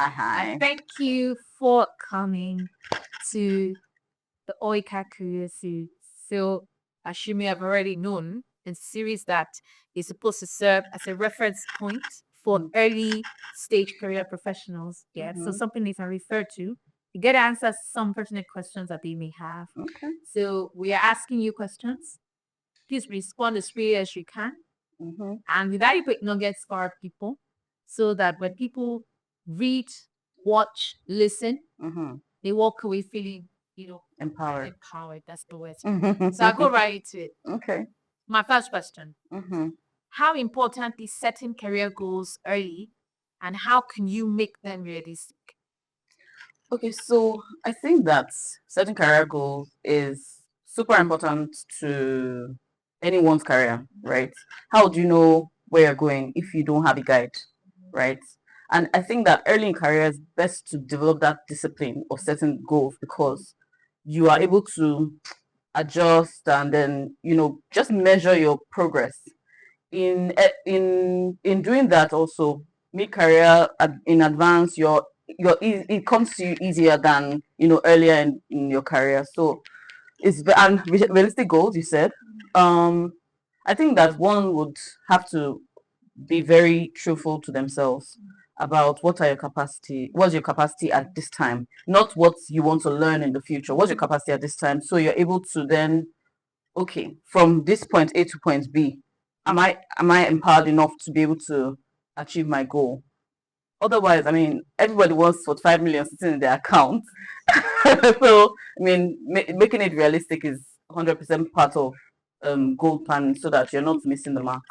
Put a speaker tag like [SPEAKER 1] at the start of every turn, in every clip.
[SPEAKER 1] Hi.
[SPEAKER 2] Thank you for coming to the OYCA Career Series. So, as you may have already known, it's a series that is supposed to serve as a reference point for early stage career professionals. Yeah, so something they can refer to. You get to answer some pertinent questions that they may have.
[SPEAKER 1] Okay.
[SPEAKER 2] So, we are asking you questions. Please respond as quickly as you can. And without you quick nuggets for our people, so that when people read, watch, listen, they walk away feeling,
[SPEAKER 1] Empowered.
[SPEAKER 2] That's the word. So I'll go right into it.
[SPEAKER 1] Okay.
[SPEAKER 2] My first question. How important is setting career goals early, and how can you make them realistic?
[SPEAKER 1] Okay, so I think that setting career goals is super important to anyone's career, right? How do you know where you're going if you don't have a guide, right? And I think that early in career is best to develop that discipline of setting goals because you are able to adjust and then just measure your progress. In doing that, also mid career in advance, it comes to you easier than earlier in your career. So and realistic goals, you said. I think that one would have to be very truthful to themselves about what's your capacity at this time, not what you want to learn in the future. What's your capacity at this time, so you're able to then, okay, from this point A to point B, am I empowered enough to be able to achieve my goal? Otherwise, I mean, everybody wants 45 million sitting in their account. So, I mean, making it realistic is 100% part of goal planning so that you're not missing the mark.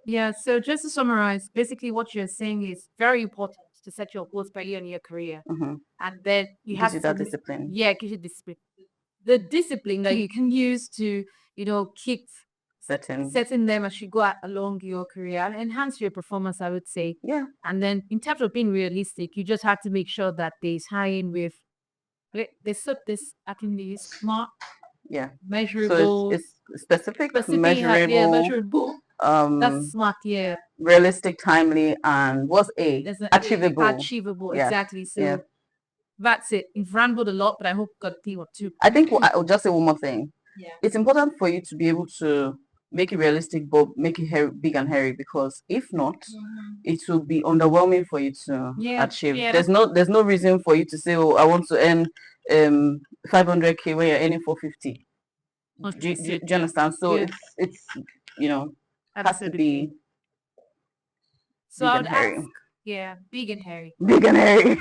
[SPEAKER 2] Yeah, so just to summarize, basically what you're saying is very important to set your goals early in your career. And then you have
[SPEAKER 1] that discipline.
[SPEAKER 2] Yeah, it gives you discipline. The discipline that you can use to, keep setting them as you go along your career and enhance your performance, I would say.
[SPEAKER 1] Yeah.
[SPEAKER 2] And then in terms of being realistic, you just have to make sure that they tie in with I think they use smart, measurable.
[SPEAKER 1] So it's specific, measurable.
[SPEAKER 2] Yeah, measurable. That's smart, yeah.
[SPEAKER 1] Realistic, timely, and what's achievable.
[SPEAKER 2] Achievable, yeah. Exactly. So that's it. You've rambled a lot, but I hope you got a thing or two.
[SPEAKER 1] I think I'll just say one more thing. Yeah. It's important for you to be able to make it realistic, but make it big and hairy, because if not, it will be underwhelming for you to achieve. Yeah, there's no reason for you to say, oh, I want to earn 500k when you're earning 450. Do you understand? So it's has to be
[SPEAKER 2] big and hairy. Big and hairy.
[SPEAKER 1] Big and hairy.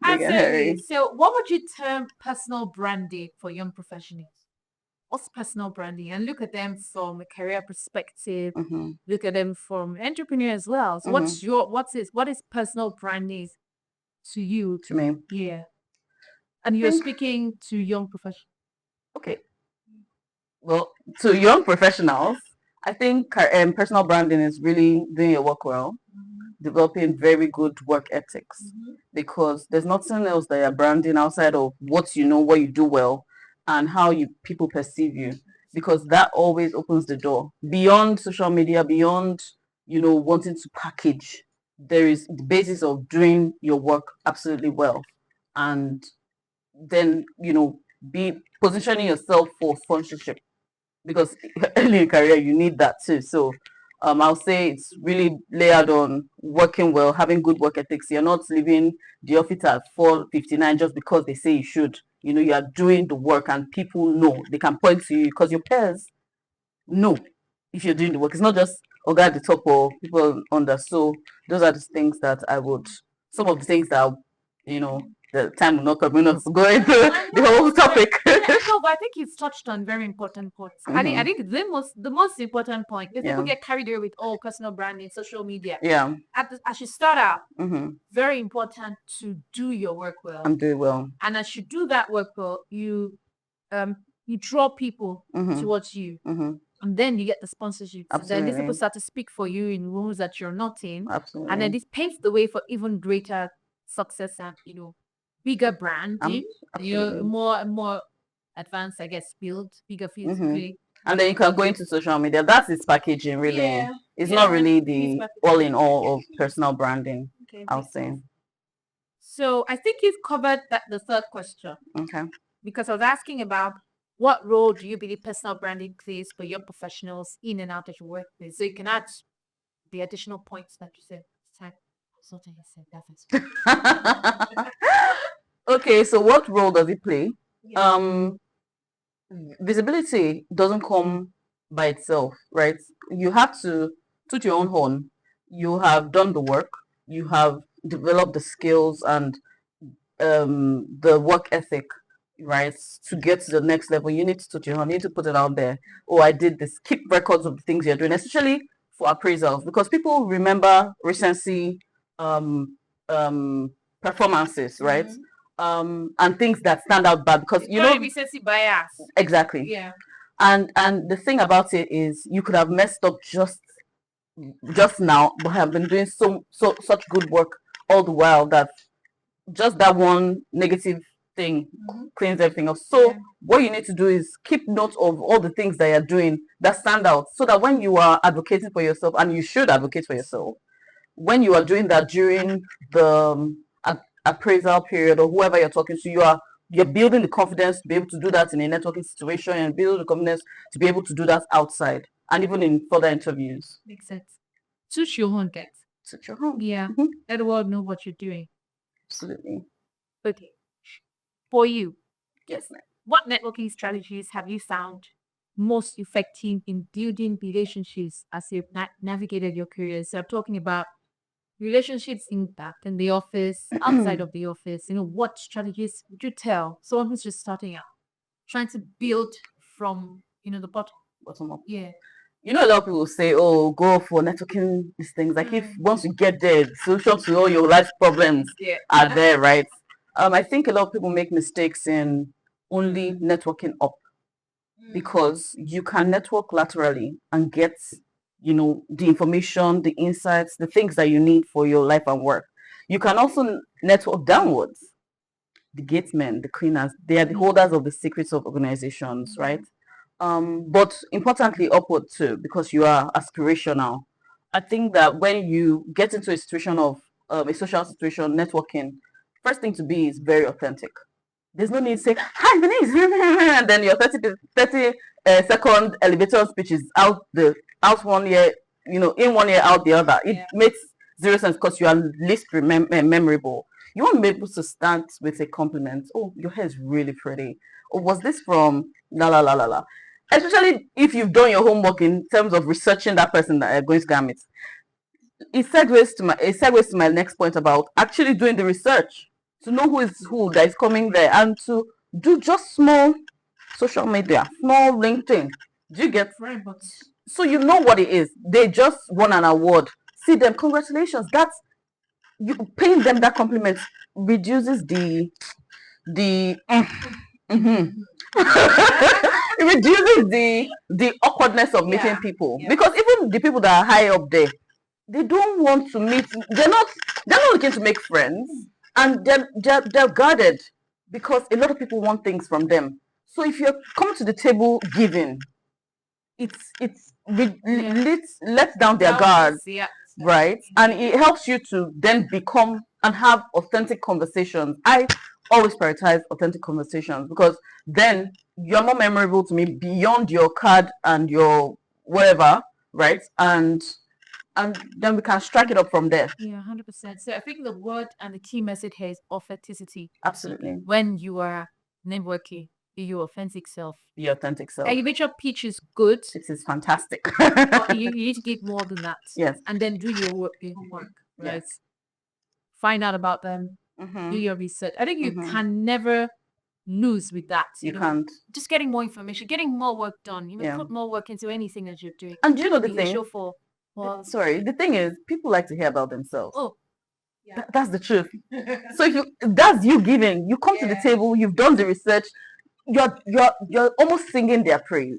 [SPEAKER 2] Absolutely. So what would you term personal branding for young professionals? What's personal branding? And look at them from a career perspective. Look at them from entrepreneur as well. So what is personal branding to you?
[SPEAKER 1] To me.
[SPEAKER 2] Yeah. And you're speaking to young professionals.
[SPEAKER 1] Okay. Well, to young professionals, I think personal branding is really doing your work well, developing very good work ethics, because there's nothing else that you're branding outside of what you do well, and how people perceive you, because that always opens the door beyond social media, beyond wanting to package. There is the basis of doing your work absolutely well, and then be positioning yourself for sponsorship, because early in career you need that too. So I'll say it's really layered on working well, having good work ethics. You're not leaving the office at 4:59 just because they say you should. You are doing the work, and people know, they can point to you, because your peers know if you're doing the work. It's not just Oga at the top or people under. So those are the things that some of the things that the time will not permit us to go into the whole topic.
[SPEAKER 2] No, but I think you've touched on very important points. I think the most important point is people get carried away with personal branding, social media.
[SPEAKER 1] Yeah.
[SPEAKER 2] As you start out, very important to do your work well.
[SPEAKER 1] And do it well.
[SPEAKER 2] And as you do that work well, you draw people towards you. And then you get the sponsorship.
[SPEAKER 1] Absolutely.
[SPEAKER 2] Then these people start to speak for you in rooms that you're not in.
[SPEAKER 1] Absolutely.
[SPEAKER 2] And then this paves the way for even greater success and bigger branding,
[SPEAKER 1] Absolutely.
[SPEAKER 2] more advanced, I guess, build bigger fields.
[SPEAKER 1] And then you can go into social media. That's its packaging, really.
[SPEAKER 2] Yeah.
[SPEAKER 1] It's
[SPEAKER 2] Yeah,
[SPEAKER 1] not really the
[SPEAKER 2] it's
[SPEAKER 1] all in all of personal branding, I'll say.
[SPEAKER 2] So I think you've covered the third question.
[SPEAKER 1] Okay.
[SPEAKER 2] Because I was asking about what role do you believe personal branding plays for young professionals in and out of your workplace? So you can add the additional points that you said. Something you said. That's
[SPEAKER 1] Okay, so what role does it play? Visibility doesn't come by itself, right? You have to toot your own horn. You have done the work. You have developed the skills and the work ethic, right? To get to the next level, you need to toot your horn. You need to put it out there. Oh, I did this. Keep records of the things you're doing, especially for appraisals, because people remember recency, performances, right? And things that stand out bad because you know
[SPEAKER 2] recency bias.
[SPEAKER 1] exactly.
[SPEAKER 2] Yeah.
[SPEAKER 1] And the thing about it is you could have messed up just now, but have been doing such good work all the while that just that one negative thing cleans everything up. So what you need to do is keep note of all the things that you're doing that stand out, so that when you are advocating for yourself, and you should advocate for yourself, when you are doing that during the appraisal period, or whoever you're talking to, you're building the confidence to be able to do that in a networking situation, and build the confidence to be able to do that outside and even in further interviews.
[SPEAKER 2] Makes sense. Toot your own, guys.
[SPEAKER 1] Toot your own.
[SPEAKER 2] Yeah. Let the world know what you're doing.
[SPEAKER 1] Absolutely.
[SPEAKER 2] Okay. For you,
[SPEAKER 1] yes, ma'am.
[SPEAKER 2] What networking strategies have you found most effective in building relationships as you've navigated your career? So I'm talking about relationships impact in the office, outside of the office. What strategies would you tell someone who's just starting out, trying to build from the
[SPEAKER 1] bottom up?
[SPEAKER 2] Yeah.
[SPEAKER 1] A lot of people say, oh, go for networking, these things. Like if once you get there, the solution to all your life problems are there, right? I think a lot of people make mistakes in only networking up, because you can network laterally and get the information, the insights, the things that you need for your life and work. You can also network downwards. The gatesmen, the cleaners, they are the holders of the secrets of organizations, right? But importantly upward too, because you are aspirational. I think that when you get into a situation of a social situation, networking, first thing to be is very authentic. There's no need to say, hi, my name is and then your 30 second elevator speech is out 1 year, in 1 year, out the other. It makes zero sense, because you are least memorable. You want to be able to start with a compliment. Oh, your hair is really pretty. Or was this from la la la la la? Especially if you've done your homework in terms of researching that person that you're going to go meet. It segues to my next point about actually doing the research to know who is who that is coming there, and to do just small social media, small LinkedIn. Do you get?
[SPEAKER 2] Right, but
[SPEAKER 1] so you know what it is. They just won an award. See them, congratulations. That's you paying them that compliment reduces the it reduces the awkwardness of meeting people, because even the people that are high up there, they don't want to meet. They're not looking to make friends, and they're guarded, because a lot of people want things from them. So if you're coming to the table giving, lets down their guards, right? And it helps you to then become and have authentic conversations. I always prioritize authentic conversations, because then you're more memorable to me beyond your card and your whatever, right? And then we can strike it up from there.
[SPEAKER 2] Yeah, 100%. So I think the word and the key message here is authenticity.
[SPEAKER 1] Absolutely.
[SPEAKER 2] When you are networking, be your authentic self.
[SPEAKER 1] Your authentic self.
[SPEAKER 2] Elevator pitch is good.
[SPEAKER 1] It is fantastic.
[SPEAKER 2] you need to give more than that.
[SPEAKER 1] Yes.
[SPEAKER 2] And then do your work, right? Yes. Find out about them. Do your research. I think you can never lose with that.
[SPEAKER 1] You can't.
[SPEAKER 2] Just getting more information, getting more work done. You put more work into anything that you're doing.
[SPEAKER 1] And do you know the thing? Sorry, the thing is, people like to hear about themselves.
[SPEAKER 2] Oh, yeah.
[SPEAKER 1] That's the truth. So that's you giving. You come to the table. You've done the research. You're almost singing their praise,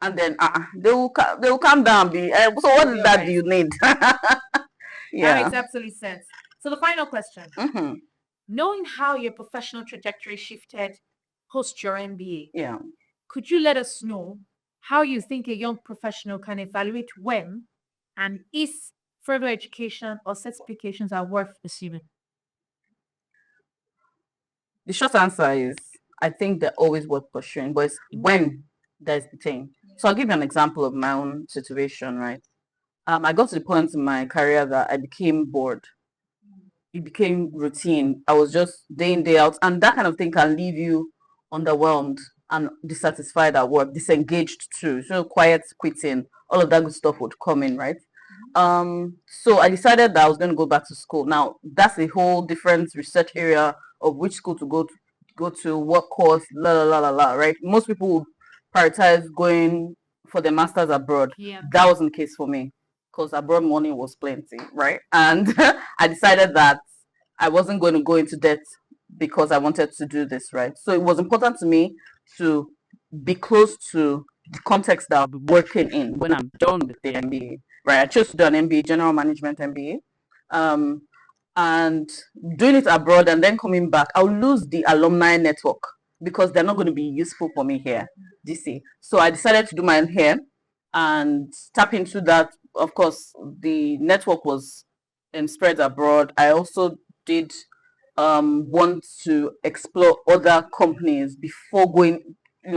[SPEAKER 1] and then they will calm down. So what is that? Do you need?
[SPEAKER 2] That makes absolute sense. So the final question: knowing how your professional trajectory shifted post your MBA,
[SPEAKER 1] Yeah.
[SPEAKER 2] could you let us know how you think a young professional can evaluate when and if further education or certifications are worth pursuing?
[SPEAKER 1] The short answer is I think they're always worth pursuing, but it's when there's the thing. So I'll give you an example of my own situation, right? I got to the point in my career that I became bored. It became routine. I was just day in, day out, and that kind of thing can leave you underwhelmed and dissatisfied at work, disengaged too. So quiet quitting, all of that good stuff would come in, right? So I decided that I was going to go back to school. Now that's a whole different research area of which school to go to, what course, la la la la la, right? Most people would prioritize going for the masters abroad.
[SPEAKER 2] Yeah.
[SPEAKER 1] That wasn't the case for me because abroad money was plenty, right? And I decided that I wasn't going to go into debt because I wanted to do this, right? So it was important to me to be close to the context that I'll be working in when I'm done with the MBA, right? I chose to do an MBA, General Management MBA. And doing it abroad and then coming back, I'll lose the alumni network because they're not going to be useful for me here, DC. So I decided to do mine here and tap into that. Of course, the network was spread abroad. I also did want to explore other companies before going,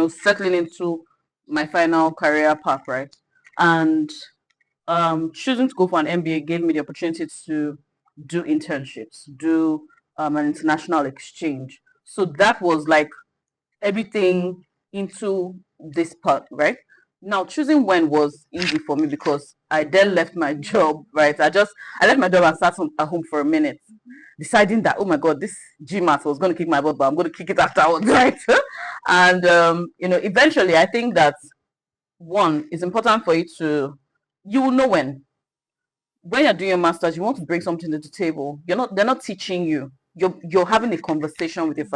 [SPEAKER 1] settling into my final career path, right? And choosing to go for an MBA gave me the opportunity to do internships, do an international exchange. So that was like everything into this part, right? Now choosing when was easy for me because I then left my job, right? I left my job and sat at home for a minute, deciding that, oh my God, this GMAT was going to kick my butt, but I'm going to kick it afterwards, right? And eventually I think that one, it's important for you to, you will know when you're doing your masters, you want to bring something to the table. They're not teaching you. You're having a conversation with your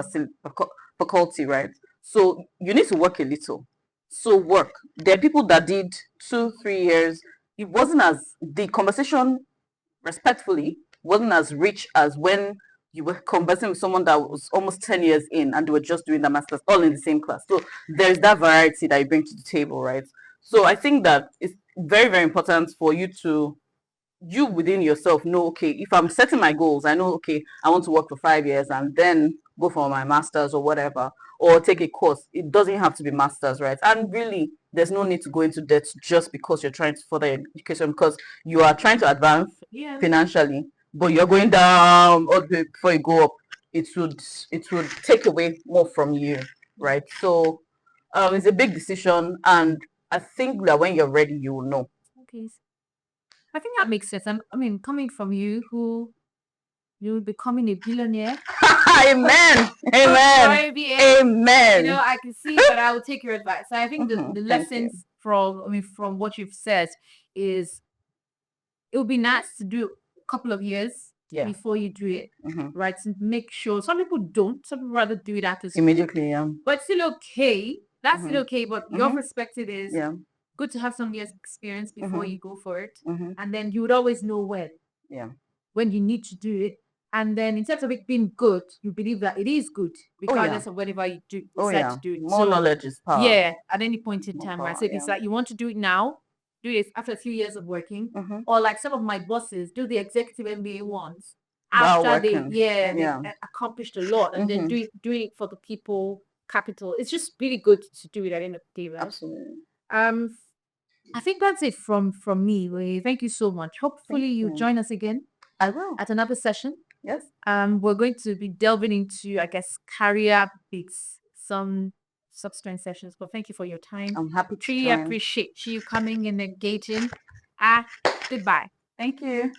[SPEAKER 1] faculty, right? So you need to work a little. So work. There are people that did 2-3 years. It wasn't as the conversation, respectfully, wasn't as rich as when you were conversing with someone that was almost 10 years in and they were just doing the masters all in the same class. So there's that variety that you bring to the table, right? So I think that it's very, very important for you within yourself know, okay, if I'm setting my goals, I know, okay, I want to work for 5 years and then go for my masters or whatever, or take a course. It doesn't have to be masters, right? And really, there's no need to go into debt just because you're trying to further education, because you are trying to advance financially, but you're going down all the way before you go up. It would take away more from you, right? So it's a big decision, and I think that when you're ready, you will know.
[SPEAKER 2] Okay. I think that makes sense. I mean, coming from you, who you're becoming a billionaire.
[SPEAKER 1] Amen. Amen. Amen.
[SPEAKER 2] I can see that I will take your advice. I think the lessons from what you've said is it would be nice to do a couple of years before you do it, right? To make sure. Some people don't. Some people rather do it after school.
[SPEAKER 1] Immediately, yeah.
[SPEAKER 2] But still okay. That's still okay. But your perspective is good to have some years experience before you go for it. And then you would always know when you need to do it. And then in terms of it being good, you believe that it is good regardless of whatever you decide to do it.
[SPEAKER 1] More knowledge is power.
[SPEAKER 2] Yeah, at any point in time, right? So if it's like you want to do it now, do it after a few years of working. Or like some of my bosses do the executive MBA ones after they accomplished a lot, and then doing it for the people capital. It's just really good to do it at the end of the day, right?
[SPEAKER 1] Absolutely.
[SPEAKER 2] I think that's it from me. Ray. Thank you so much. Hopefully you join us again.
[SPEAKER 1] I will.
[SPEAKER 2] At another session.
[SPEAKER 1] Yes.
[SPEAKER 2] We're going to be delving into, I guess, career picks, some subsequent sessions. But thank you for your time.
[SPEAKER 1] I'm happy to
[SPEAKER 2] really appreciate you coming and engaging. Goodbye.
[SPEAKER 1] Thank you.